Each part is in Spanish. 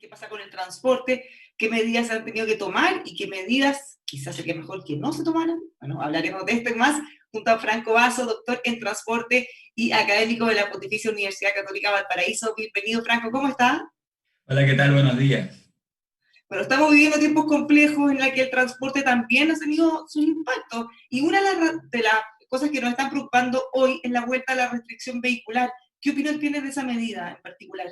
qué pasa con el transporte, qué medidas se han tenido que tomar y qué medidas quizás sería mejor que no se tomaran. Bueno, hablaremos de esto y más junto a Franco Basso, doctor en transporte y académico de la Pontificia Universidad Católica Valparaíso. Bienvenido, Franco, ¿cómo está? Hola, ¿qué tal? Buenos días. Bueno, estamos viviendo tiempos complejos en los que el transporte también ha tenido sus impactos. Y una de las cosas que nos están preocupando hoy es la vuelta a la restricción vehicular. ¿Qué opinión tienes de esa medida en particular?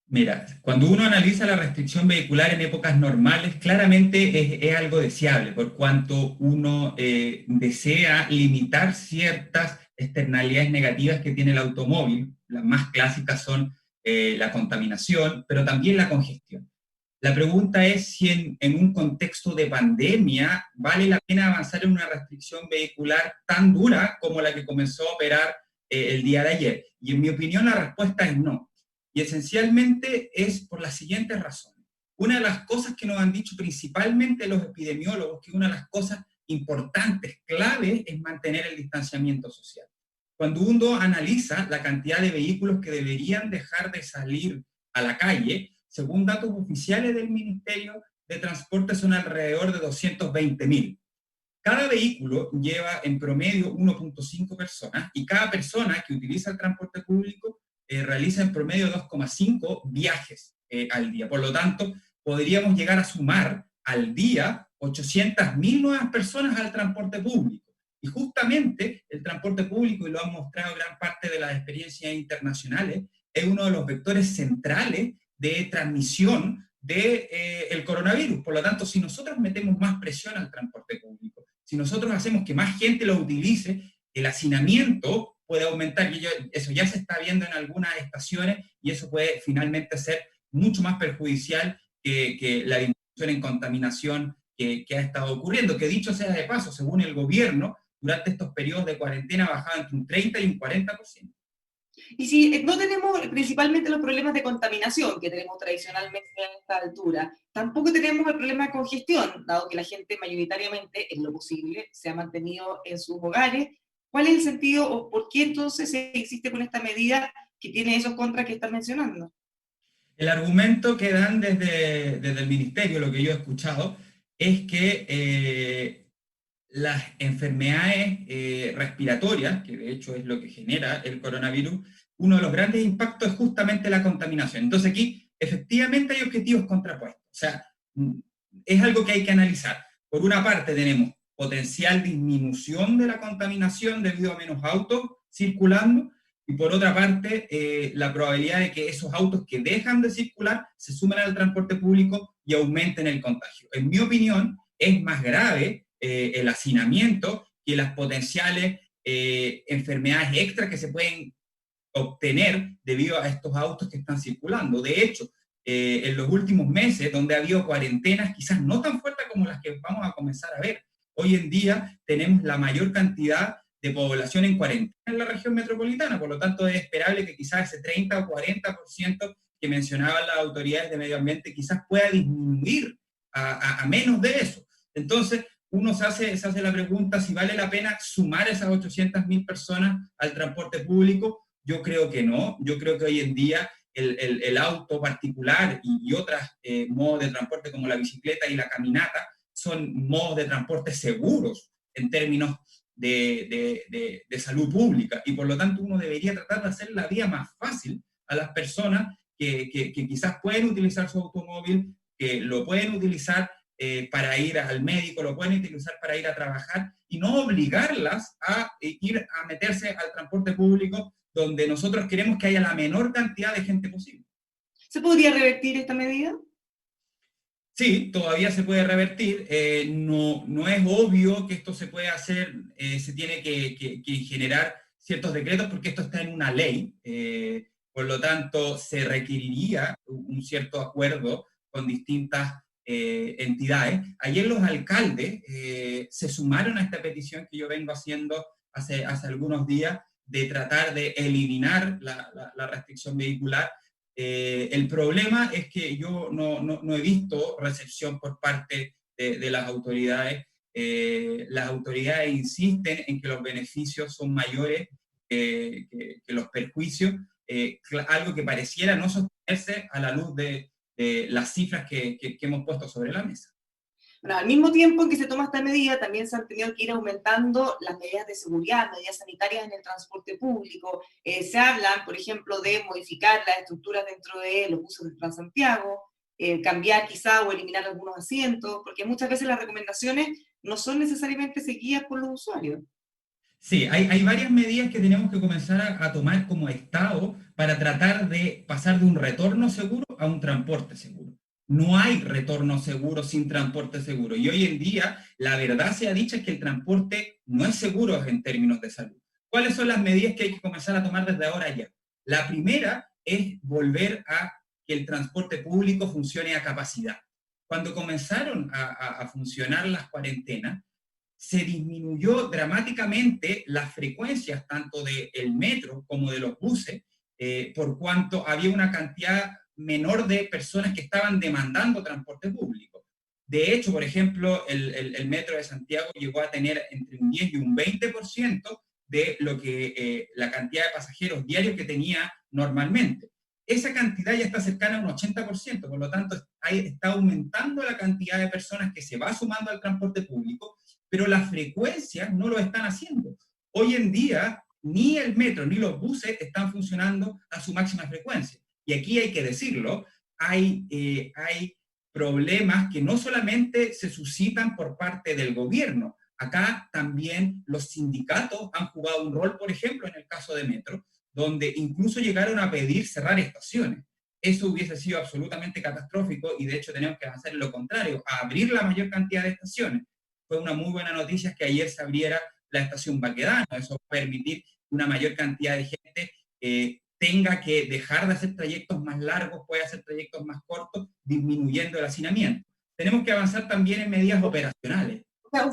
Mira, cuando uno analiza la restricción vehicular en épocas normales, claramente es algo deseable, por cuanto uno desea limitar ciertas externalidades negativas que tiene el automóvil. Las más clásicas son la contaminación, pero también la congestión. La pregunta es si en un contexto de pandemia vale la pena avanzar en una restricción vehicular tan dura como la que comenzó a operar el día de ayer. Y en mi opinión la respuesta es no. Y esencialmente es por las siguientes razones. Una de las cosas que nos han dicho principalmente los epidemiólogos, que una de las cosas importantes, clave, es mantener el distanciamiento social. Cuando uno analiza la cantidad de vehículos que deberían dejar de salir a la calle, según datos oficiales del Ministerio de Transporte, son alrededor de 220.000. Cada vehículo lleva en promedio 1.5 personas y cada persona que utiliza el transporte público realiza en promedio 2,5 viajes al día. Por lo tanto, podríamos llegar a sumar al día 800.000 nuevas personas al transporte público. Y justamente el transporte público, y lo han mostrado gran parte de las experiencias internacionales, es uno de los vectores centrales de transmisión del coronavirus. Por lo tanto, si nosotros metemos más presión al transporte público, si nosotros hacemos que más gente lo utilice, el hacinamiento puede aumentar, y eso ya se está viendo en algunas estaciones, y eso puede finalmente ser mucho más perjudicial que la disminución en contaminación que ha estado ocurriendo, que dicho sea de paso, según el gobierno, durante estos periodos de cuarentena bajaba entre un 30 y un 40%. Y si no tenemos principalmente los problemas de contaminación que tenemos tradicionalmente a esta altura, tampoco tenemos el problema de congestión, dado que la gente mayoritariamente, en lo posible, se ha mantenido en sus hogares. ¿Cuál es el sentido o por qué entonces se existe con esta medida que tiene esos contras que estás mencionando? El argumento que dan desde el ministerio, lo que yo he escuchado, es que las enfermedades respiratorias, que de hecho es lo que genera el coronavirus, uno de los grandes impactos es justamente la contaminación. Entonces aquí efectivamente hay objetivos contrapuestos. O sea, es algo que hay que analizar. Por una parte tenemos potencial disminución de la contaminación debido a menos autos circulando, y por otra parte la probabilidad de que esos autos que dejan de circular se sumen al transporte público y aumenten el contagio. En mi opinión, es más grave el hacinamiento que las potenciales enfermedades extras que se pueden obtener debido a estos autos que están circulando. De hecho, en los últimos meses, donde ha habido cuarentenas quizás no tan fuertes como las que vamos a comenzar a ver, hoy en día tenemos la mayor cantidad de población en cuarentena en la región metropolitana, por lo tanto es esperable que quizás ese 30 o 40% que mencionaban las autoridades de medio ambiente quizás pueda disminuir a menos de eso. Entonces, uno se hace la pregunta si vale la pena sumar esas 800.000 personas al transporte público. Yo creo que no. Yo creo que hoy en día el auto particular y otros modos de transporte como la bicicleta y la caminata son modos de transporte seguros en términos de salud pública, y por lo tanto uno debería tratar de hacer la vida más fácil a las personas que quizás pueden utilizar su automóvil, que lo pueden utilizar para ir al médico, lo pueden utilizar para ir a trabajar, y no obligarlas a ir a meterse al transporte público donde nosotros queremos que haya la menor cantidad de gente posible. ¿Se podría revertir esta medida? Sí, todavía se puede revertir. No es obvio que esto se puede hacer, se tiene que generar ciertos decretos porque esto está en una ley. Por lo tanto, se requeriría un cierto acuerdo con distintas entidades. Ayer los alcaldes se sumaron a esta petición que yo vengo haciendo hace algunos días de tratar de eliminar la restricción vehicular. El problema es que yo no he visto recepción por parte de las autoridades. Las autoridades insisten en que los beneficios son mayores que los perjuicios, algo que pareciera no sostenerse a la luz las cifras que hemos puesto sobre la mesa. Bueno, al mismo tiempo en que se toma esta medida, también se han tenido que ir aumentando las medidas de seguridad, medidas sanitarias en el transporte público. Se hablan, por ejemplo, de modificar las estructuras dentro de los buses de Transantiago, cambiar quizá o eliminar algunos asientos, porque muchas veces las recomendaciones no son necesariamente seguidas por los usuarios. Sí, hay varias medidas que tenemos que comenzar a tomar como Estado para tratar de pasar de un retorno seguro a un transporte seguro. No hay retorno seguro sin transporte seguro. Y hoy en día, la verdad sea dicha, es que el transporte no es seguro en términos de salud. ¿Cuáles son las medidas que hay que comenzar a tomar desde ahora ya? La primera es volver a que el transporte público funcione a capacidad. Cuando comenzaron a funcionar las cuarentenas, se disminuyó dramáticamente las frecuencias tanto del metro como de los buses, por cuanto había una cantidad menor de personas que estaban demandando transporte público. De hecho, por ejemplo, el metro de Santiago llegó a tener entre un 10 y un 20% de lo que la cantidad de pasajeros diarios que tenía normalmente. Esa cantidad ya está cercana a un 80%, por lo tanto está aumentando la cantidad de personas que se va sumando al transporte público, pero las frecuencias no lo están haciendo. Hoy en día, ni el metro ni los buses están funcionando a su máxima frecuencia. Y aquí hay que decirlo, hay problemas que no solamente se suscitan por parte del gobierno, acá también los sindicatos han jugado un rol, por ejemplo, en el caso de metro, donde incluso llegaron a pedir cerrar estaciones. Eso hubiese sido absolutamente catastrófico y de hecho tenemos que avanzar en lo contrario, a abrir la mayor cantidad de estaciones. Fue una muy buena noticia que ayer se abriera la estación Baquedano. Eso va a permitir que una mayor cantidad de gente tenga que dejar de hacer trayectos más largos, puede hacer trayectos más cortos, disminuyendo el hacinamiento. Tenemos que avanzar también en medidas operacionales. O sea,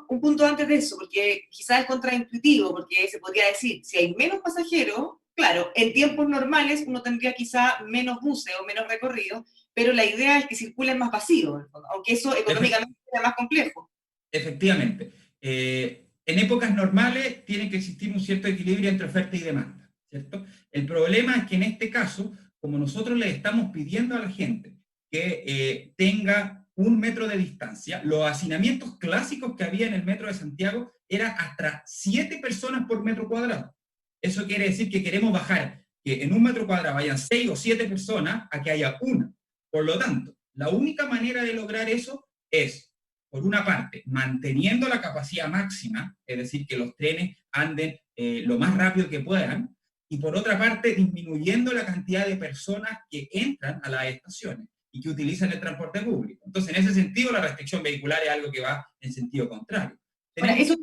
un punto antes de eso, porque quizás es contraintuitivo, porque se podría decir, si hay menos pasajeros, claro, en tiempos normales uno tendría quizá menos buses o menos recorridos, pero la idea es que circulen más vacíos, aunque eso económicamente sea más complejo. Efectivamente. En épocas normales tiene que existir un cierto equilibrio entre oferta y demanda, ¿cierto? El problema es que en este caso, como nosotros le estamos pidiendo a la gente que tenga 1 metro de distancia, los hacinamientos clásicos que había en el metro de Santiago era hasta 7 personas por metro cuadrado. Eso quiere decir que queremos bajar que en 1 metro cuadrado vayan 6 o 7 personas a que haya 1. Por lo tanto, la única manera de lograr eso es, por una parte, manteniendo la capacidad máxima, es decir, que los trenes anden lo más rápido que puedan, y por otra parte, disminuyendo la cantidad de personas que entran a las estaciones y que utilizan el transporte público. Entonces, en ese sentido, la restricción vehicular es algo que va en sentido contrario. Ahora, eso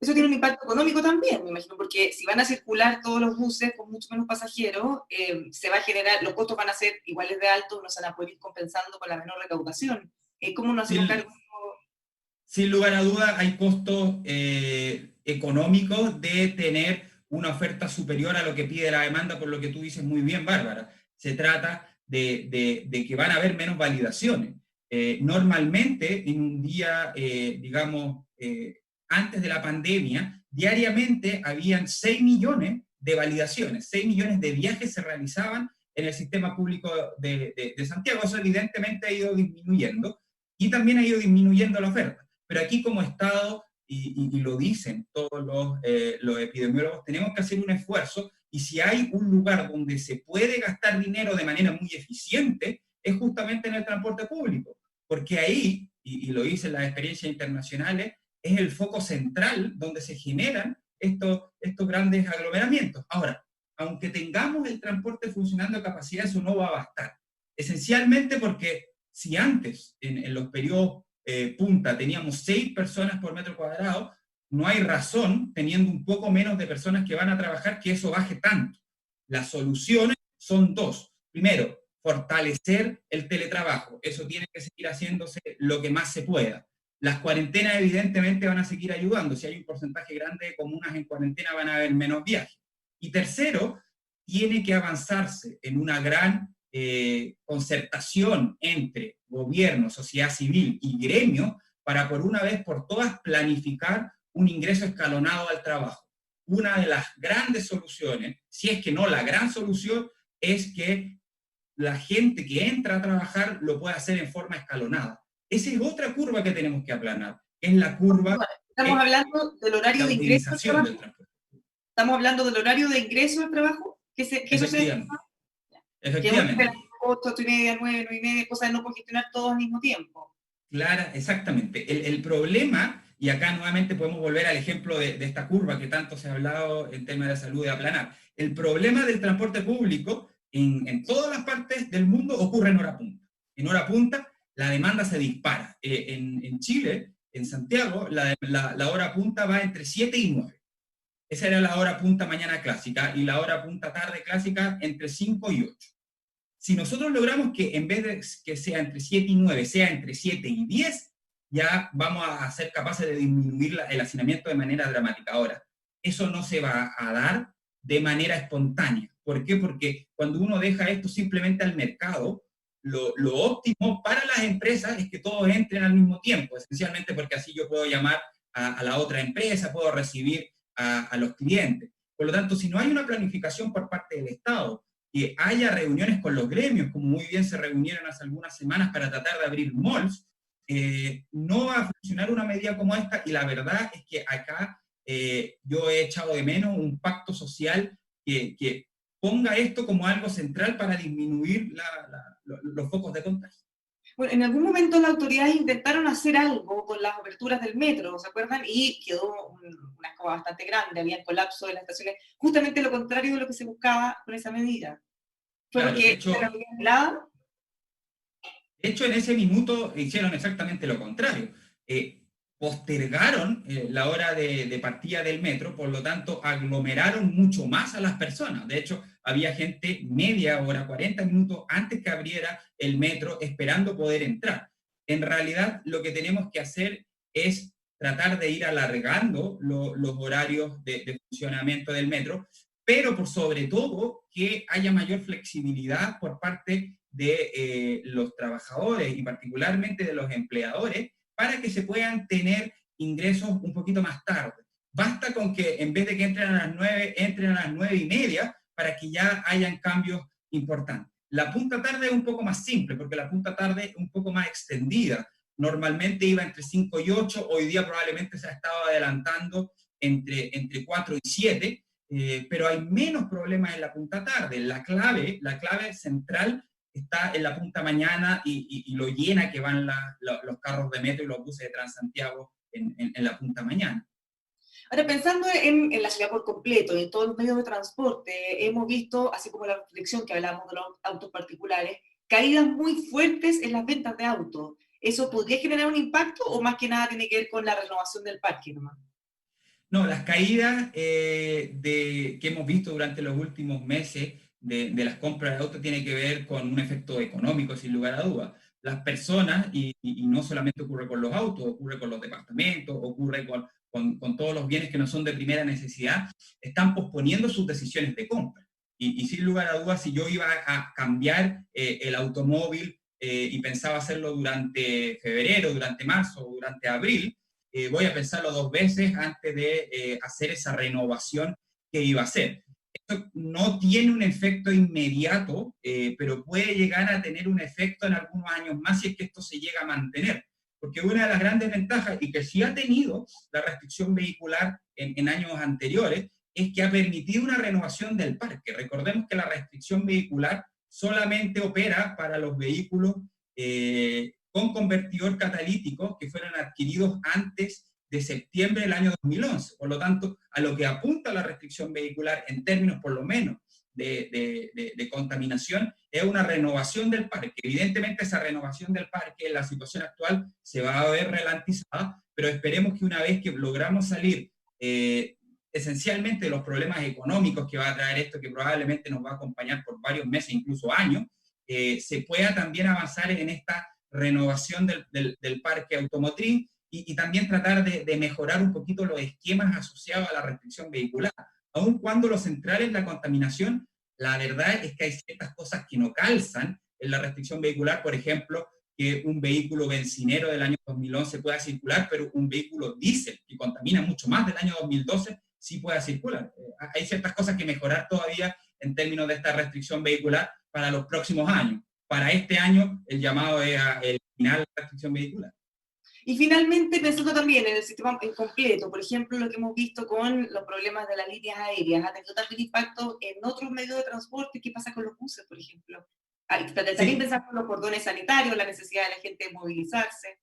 tiene un impacto económico también, me imagino, porque si van a circular todos los buses con mucho menos pasajeros, se va a generar, los costos van a ser iguales de altos, no se van a poder ir compensando con la menor recaudación. ¿Cómo nos hacemos cargo? Sin lugar a dudas, hay costos económicos de tener una oferta superior a lo que pide la demanda, por lo que tú dices muy bien, Bárbara. Se trata de que van a haber menos validaciones. Normalmente, en un día, antes de la pandemia, diariamente habían 6 millones de validaciones, 6 millones de viajes se realizaban en el sistema público de Santiago. Eso evidentemente ha ido disminuyendo y también ha ido disminuyendo la oferta. Pero aquí como Estado, y lo dicen todos los epidemiólogos, tenemos que hacer un esfuerzo, y si hay un lugar donde se puede gastar dinero de manera muy eficiente, es justamente en el transporte público, porque ahí, y lo dicen las experiencias internacionales, es el foco central donde se generan estos grandes aglomeramientos. Ahora, aunque tengamos el transporte funcionando a capacidad, eso no va a bastar. Esencialmente porque si antes, en los periodos punta, teníamos 6 personas por metro cuadrado, no hay razón, teniendo un poco menos de personas que van a trabajar, que eso baje tanto. Las soluciones son 2. Primero, fortalecer el teletrabajo. Eso tiene que seguir haciéndose lo que más se pueda. Las cuarentenas evidentemente van a seguir ayudando. Si hay un porcentaje grande de comunas en cuarentena, van a haber menos viajes. Y tercero, tiene que avanzarse en una gran concertación entre gobierno, sociedad civil y gremio para por una vez por todas planificar un ingreso escalonado al trabajo. Una de las grandes soluciones, si es que no la gran solución, es que la gente que entra a trabajar lo puede hacer en forma escalonada. Esa es otra curva que tenemos que aplanar, es la curva Estamos de hablando del horario la de ingreso al utilización del trabajo. transporte. Estamos hablando del horario de ingreso al trabajo, que eso se Efectivamente, que uno espera efectivamente. 8, 8:30, 9, 9:30, cosas de no congestionar todos al mismo tiempo. Clara, exactamente. El problema, y acá nuevamente podemos volver al ejemplo de esta curva que tanto se ha hablado en tema de salud de aplanar. El problema del transporte público en todas las partes del mundo ocurre en hora punta. En hora punta la demanda se dispara. En Chile, en Santiago, la hora punta va entre 7 y 9. Esa era la hora punta mañana clásica, y la hora punta tarde clásica entre 5 y 8. Si nosotros logramos que en vez de que sea entre 7 y 9, sea entre 7 y 10, ya vamos a ser capaces de disminuir el hacinamiento de manera dramática. Ahora, eso no se va a dar de manera espontánea. ¿Por qué? Porque cuando uno deja esto simplemente al mercado, lo óptimo para las empresas es que todos entren al mismo tiempo, esencialmente porque así yo puedo llamar a la otra empresa, puedo recibir a los clientes. Por lo tanto, si no hay una planificación por parte del Estado, que haya reuniones con los gremios, como muy bien se reunieron hace algunas semanas para tratar de abrir malls, no va a funcionar una medida como esta, y la verdad es que acá yo he echado de menos un pacto social que ponga esto como algo central para disminuir los focos de contagio. Bueno, en algún momento las autoridades intentaron hacer algo con las aperturas del metro, ¿se acuerdan? Y quedó una escoba bastante grande, había colapso de las estaciones, justamente lo contrario de lo que se buscaba con esa medida. Fue Claro, porque era helada. de hecho, en ese minuto hicieron exactamente lo contrario. Postergaron la hora de partida del metro, por lo tanto, aglomeraron mucho más a las personas. De hecho, había gente media hora, 40 minutos antes que abriera el metro, esperando poder entrar. En realidad, lo que tenemos que hacer es tratar de ir alargando los horarios de funcionamiento del metro, pero por sobre todo que haya mayor flexibilidad por parte de los trabajadores y particularmente de los empleadores, para que se puedan tener ingresos un poquito más tarde. Basta con que en vez de que entren a las 9, entren a las 9:30 para que ya hayan cambios importantes. La punta tarde es un poco más simple, porque la punta tarde es un poco más extendida. Normalmente iba entre 5 y 8, hoy día probablemente se ha estado adelantando entre 4 y 7, pero hay menos problemas en la punta tarde. La clave central está en la punta mañana y lo llena que van los carros de metro y los buses de Transantiago en la punta mañana. Ahora, pensando en la ciudad por completo, en todos los medios de transporte, hemos visto, así como la reflexión que hablamos de los autos particulares, caídas muy fuertes en las ventas de autos. ¿Eso podría generar un impacto o más que nada tiene que ver con la renovación del parque nomás? No, las caídas que hemos visto durante los últimos meses de las compras de autos tiene que ver con un efecto económico, sin lugar a dudas. Las personas, y no solamente ocurre con los autos, ocurre con los departamentos, ocurre con todos los bienes que no son de primera necesidad, están posponiendo sus decisiones de compra. Y sin lugar a dudas, si yo iba a cambiar el automóvil y pensaba hacerlo durante febrero, durante marzo o durante abril, voy a pensarlo 2 veces antes de hacer esa renovación que iba a hacer. Esto no tiene un efecto inmediato, pero puede llegar a tener un efecto en algunos años más si es que esto se llega a mantener. Porque una de las grandes ventajas, y que sí ha tenido la restricción vehicular en años anteriores, es que ha permitido una renovación del parque. Recordemos que la restricción vehicular solamente opera para los vehículos con convertidor catalítico que fueron adquiridos antes de septiembre del año 2011. Por lo tanto, a lo que apunta la restricción vehicular en términos por lo menos de contaminación es una renovación del parque. Evidentemente esa renovación del parque en la situación actual se va a ver ralentizada, pero esperemos que una vez que logramos salir esencialmente de los problemas económicos que va a traer esto, que probablemente nos va a acompañar por varios meses, incluso años, se pueda también avanzar en esta renovación del parque automotriz y también tratar de mejorar un poquito los esquemas asociados a la restricción vehicular. Aun cuando lo central es la contaminación, la verdad es que hay ciertas cosas que no calzan en la restricción vehicular, por ejemplo, que un vehículo bencinero del año 2011 pueda circular, pero un vehículo diésel que contamina mucho más del año 2012 sí pueda circular. Hay ciertas cosas que mejorar todavía en términos de esta restricción vehicular, para los próximos años. Para este año, el llamado es a eliminar la restricción vehicular. Y finalmente, pensando también en el sistema en completo, por ejemplo, lo que hemos visto con los problemas de las líneas aéreas, ha tenido también impacto en otros medios de transporte. ¿Qué pasa con los buses, por ejemplo? También Sí, pensamos en los cordones sanitarios, la necesidad de la gente de movilizarse.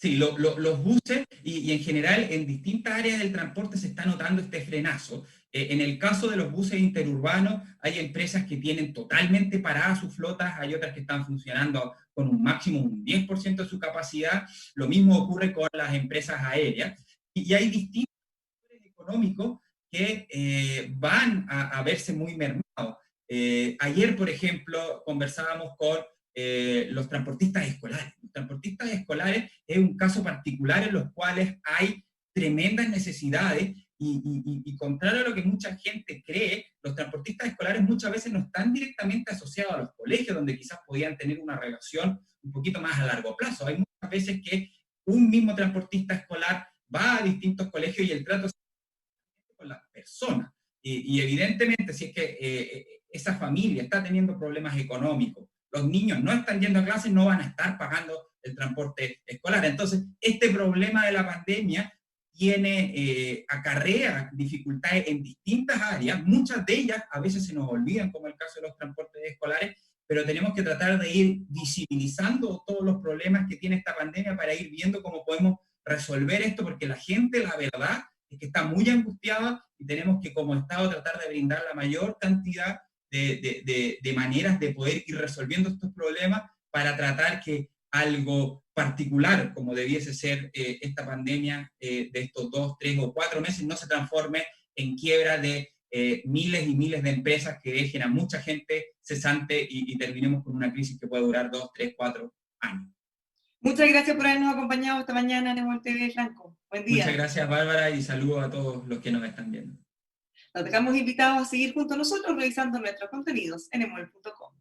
sí, los buses y en general en distintas áreas del transporte se está notando este frenazo. En el caso de los buses interurbanos, hay empresas que tienen totalmente paradas sus flotas, hay otras que están funcionando con un máximo un 10% de su capacidad. Lo mismo ocurre con las empresas aéreas. Y hay distintos sectores económicos que van a verse muy mermados. Ayer, por ejemplo, conversábamos con los transportistas escolares. Los transportistas escolares es un caso particular en los cuales hay tremendas necesidades y contrario a lo que mucha gente cree, los transportistas escolares muchas veces no están directamente asociados a los colegios, donde quizás podían tener una relación un poquito más a largo plazo. Hay muchas veces que un mismo transportista escolar va a distintos colegios y el trato es con las personas. Y evidentemente, si es que esa familia está teniendo problemas económicos, los niños no están yendo a clases, no van a estar pagando el transporte escolar. Entonces, este problema de la pandemia acarrea dificultades en distintas áreas, muchas de ellas a veces se nos olvidan, como el caso de los transportes escolares, pero tenemos que tratar de ir visibilizando todos los problemas que tiene esta pandemia para ir viendo cómo podemos resolver esto, porque la gente, la verdad, es que está muy angustiada y tenemos que como Estado tratar de brindar la mayor cantidad de maneras de poder ir resolviendo estos problemas para tratar que algo particular, como debiese ser esta pandemia de estos 2, 3 o 4 meses, no se transforme en quiebra de miles y miles de empresas que dejen a mucha gente cesante y terminemos con una crisis que puede durar 2, 3, 4 años. Muchas gracias por habernos acompañado esta mañana en Emol TV, Franco. Buen Muchas día. gracias, Bárbara, y saludos a todos los que nos están viendo. Los dejamos invitados a seguir junto a nosotros revisando nuestros contenidos en emol.com.